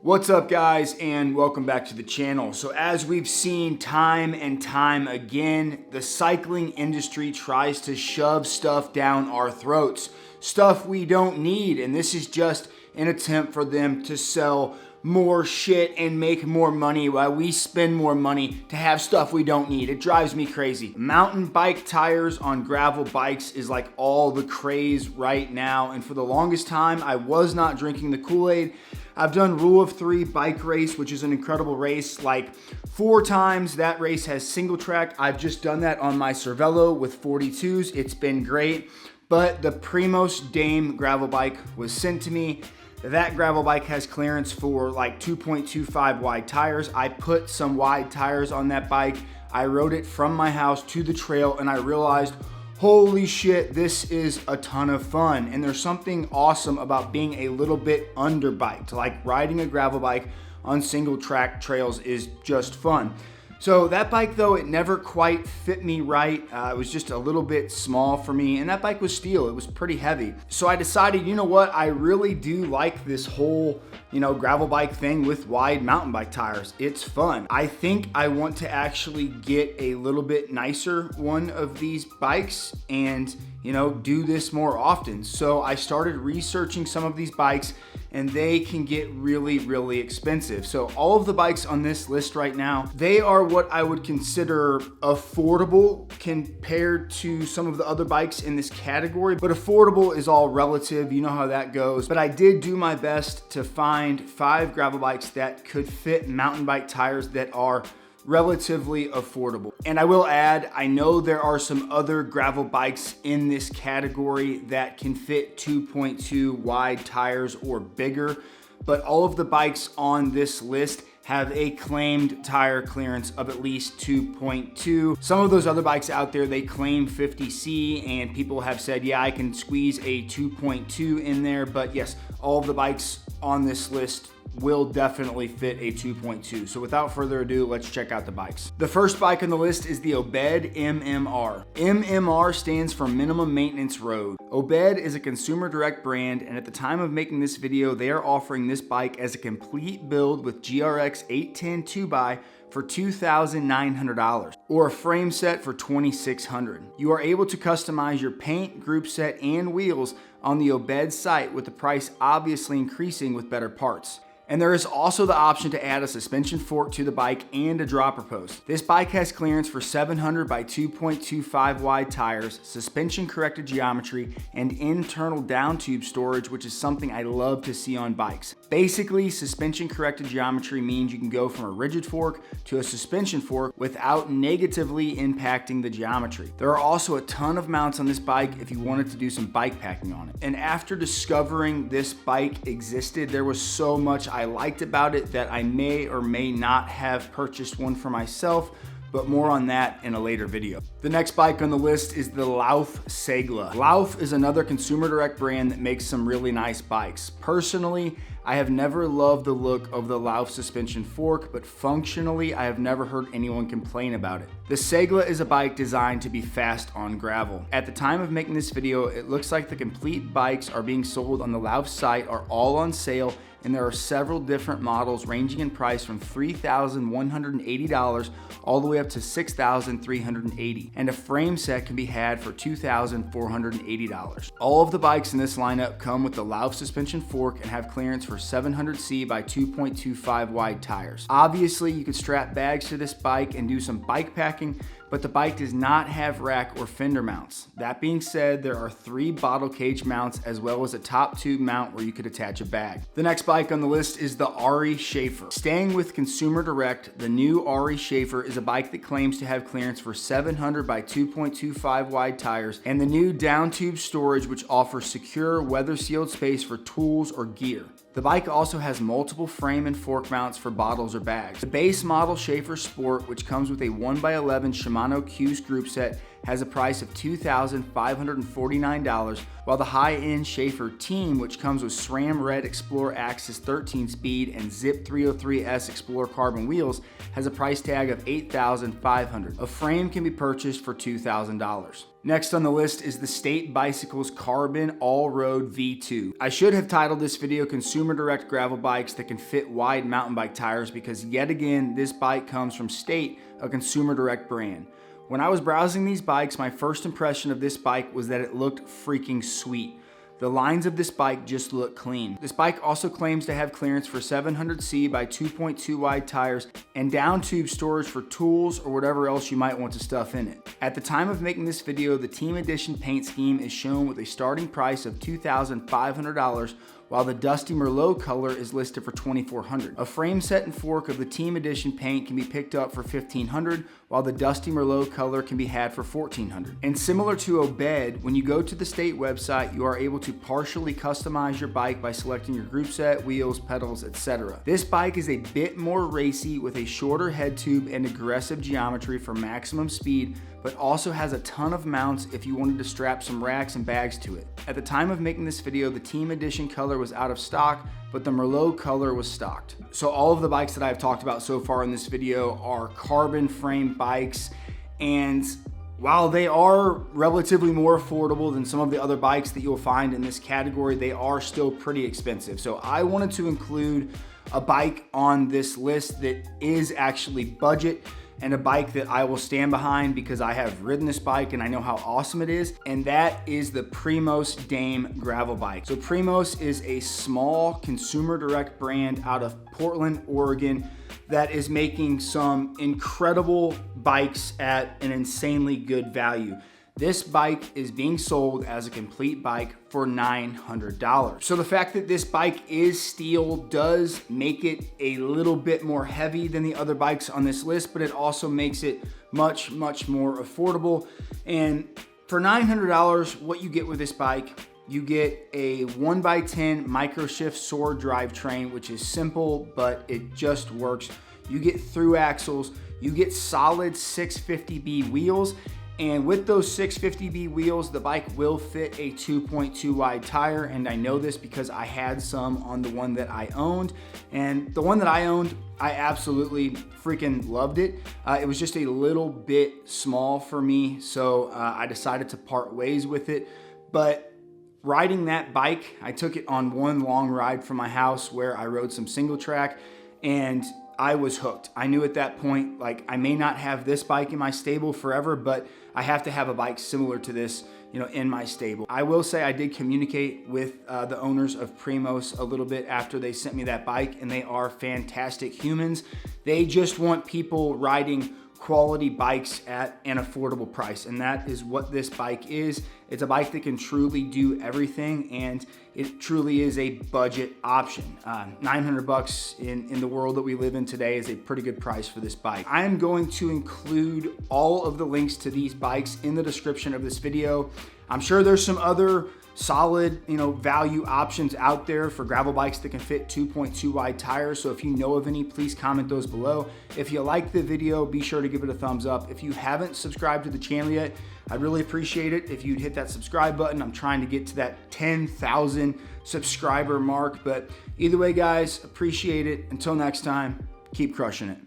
What's up guys, and welcome back to the channel. So as we've seen time and time again, the cycling industry tries to shove stuff down our throats, stuff we don't need, and this is just an attempt for them to sell more shit and make more money while we spend more money to have stuff we don't need. It drives me crazy. Mountain bike tires on gravel bikes is like all the craze right now, and for the longest time I was not drinking the Kool-Aid. I've done Rule of 3 bike race, which is an incredible race, like 4 times. That race has single track. I've just done that on my Cervelo with 42s. It's been great, but the Primos Dame gravel bike was sent to me. That gravel bike has clearance for like 2.25 wide tires. I put some wide tires on that bike. I rode it from my house to the trail and I realized, holy shit, this is a ton of fun. And there's something awesome about being a little bit underbiked. Like riding a gravel bike on single track trails is just fun. So that bike though, it never quite fit me right. It was just a little bit small for me, and that bike was steel. It was pretty heavy. So I decided, you know what? I really do like this whole, gravel bike thing with wide mountain bike tires. It's fun. I think I want to actually get a little bit nicer one of these bikes and, do this more often. So I started researching some of these bikes, and they can get really, really expensive. So all of the bikes on this list right now, they are what I would consider affordable compared to some of the other bikes in this category, but affordable is all relative. You know how that goes. But I did do my best to find 5 gravel bikes that could fit mountain bike tires that are relatively affordable. And I will add, I know there are some other gravel bikes in this category that can fit 2.2 wide tires or bigger, but all of the bikes on this list have a claimed tire clearance of at least 2.2. Some of those other bikes out there, they claim 50C, and people have said, yeah, I can squeeze a 2.2 in there, but yes, all of the bikes on this list will definitely fit a 2.2. So without further ado, let's check out the bikes. The first bike on the list is the Obed MMR. MMR stands for Minimum Maintenance Road. Obed is a consumer direct brand, and at the time of making this video, they are offering this bike as a complete build with GRX 810 2x for $2,900 or a frame set for $2,600. You are able to customize your paint, group set, and wheels on the Obed site, with the price obviously increasing with better parts. And there is also the option to add a suspension fork to the bike and a dropper post. This bike has clearance for 700 by 2.25 wide tires, suspension corrected geometry, and internal down tube storage, which is something I love to see on bikes. Basically, suspension corrected geometry means you can go from a rigid fork to a suspension fork without negatively impacting the geometry. There are also a ton of mounts on this bike if you wanted to do some bike packing on it. And after discovering this bike existed, there was so much I liked about it that I may or may not have purchased one for myself, but more on that in a later video. The next bike on the list is the Lauf Seigla. Lauf is another consumer direct brand that makes some really nice bikes. Personally, I have never loved the look of the Lauf suspension fork, but functionally, I have never heard anyone complain about it. The Seigla is a bike designed to be fast on gravel. At the time of making this video, it looks like the complete bikes are being sold on the Lauf site are all on sale, and there are several different models ranging in price from $3,180 all the way up to $6,380, and a frame set can be had for $2,480. All of the bikes in this lineup come with the Lauf suspension fork and have clearance for 700C by 2.25 wide tires. Obviously, you could strap bags to this bike and do some bike packing, but the bike does not have rack or fender mounts. That being said, there are 3 bottle cage mounts as well as a top tube mount where you could attach a bag. The next bike on the list is the Shafer. Staying with consumer direct, the new Shafer is a bike that claims to have clearance for 700 by 2.25 wide tires and the new down tube storage, which offers secure weather sealed space for tools or gear. The bike also has multiple frame and fork mounts for bottles or bags. The base model Shafer Sport, which comes with a 1x11 Shimano Q's group set, has a price of $2,549, while the high-end Shafer Team, which comes with SRAM Red Explorer Axis 13-speed and Zip 303S Explorer carbon wheels, has a price tag of $8,500. A frame can be purchased for $2,000. Next on the list is the State Bicycles Carbon All-Road V2. I should have titled this video Consumer Direct Gravel Bikes that can fit wide mountain bike tires, because yet again, this bike comes from State, a consumer direct brand. When I was browsing these bikes, my first impression of this bike was that it looked freaking sweet. The lines of this bike just look clean. This bike also claims to have clearance for 700C by 2.2 wide tires and down tube storage for tools or whatever else you might want to stuff in it. At the time of making this video, the Team Edition paint scheme is shown with a starting price of $2,500, while the Dusty Merlot color is listed for $2,400. A frame set and fork of the Team Edition paint can be picked up for $1,500, while the Dusty Merlot color can be had for $1,400. And similar to Obed, when you go to the State website, you are able to partially customize your bike by selecting your group set, wheels, pedals, etc. This bike is a bit more racy with a shorter head tube and aggressive geometry for maximum speed, but also has a ton of mounts if you wanted to strap some racks and bags to it. At the time of making this video, the Team Edition color was out of stock, but the Merlot color was stocked. So all of the bikes that I've talked about so far in this video are carbon frame bikes, and while they are relatively more affordable than some of the other bikes that you'll find in this category, they are still pretty expensive. So I wanted to include a bike on this list that is actually budget, and a bike that I will stand behind because I have ridden this bike and I know how awesome it is, and that is the Primos Dame gravel bike. So Primos is a small consumer direct brand out of Portland, Oregon that is making some incredible bikes at an insanely good value. This bike is being sold as a complete bike for $900. So the fact that this bike is steel does make it a little bit more heavy than the other bikes on this list, but it also makes it much, much more affordable. And for $900, what you get with this bike, you get a 1x10 microshift sword drivetrain, which is simple, but it just works. You get through axles, you get solid 650B wheels, and with those 650B wheels, the bike will fit a 2.2 wide tire, and I know this because I had some on the one that I owned, and the one that I owned, I absolutely freaking loved it. It was just a little bit small for me, so I decided to part ways with it. But riding that bike, I took it on one long ride from my house where I rode some single track, and I was hooked. I knew at that point, like, I may not have this bike in my stable forever, but I have to have a bike similar to this, in my stable. I will say I did communicate with the owners of Primos a little bit after they sent me that bike, and they are fantastic humans. They just want people riding quality bikes at an affordable price, and that is what this bike is. It's a bike that can truly do everything, and it truly is a budget option. $900 in the world that we live in today is a pretty good price for this bike. I am going to include all of the links to these bikes in the description of this video. I'm sure there's some other solid, value options out there for gravel bikes that can fit 2.2 wide tires. So if you know of any, please comment those below. If you like the video, be sure to give it a thumbs up. If you haven't subscribed to the channel yet, I'd really appreciate it if you'd hit that subscribe button. I'm trying to get to that 10,000 subscriber mark, but either way, guys, appreciate it. Until next time, keep crushing it.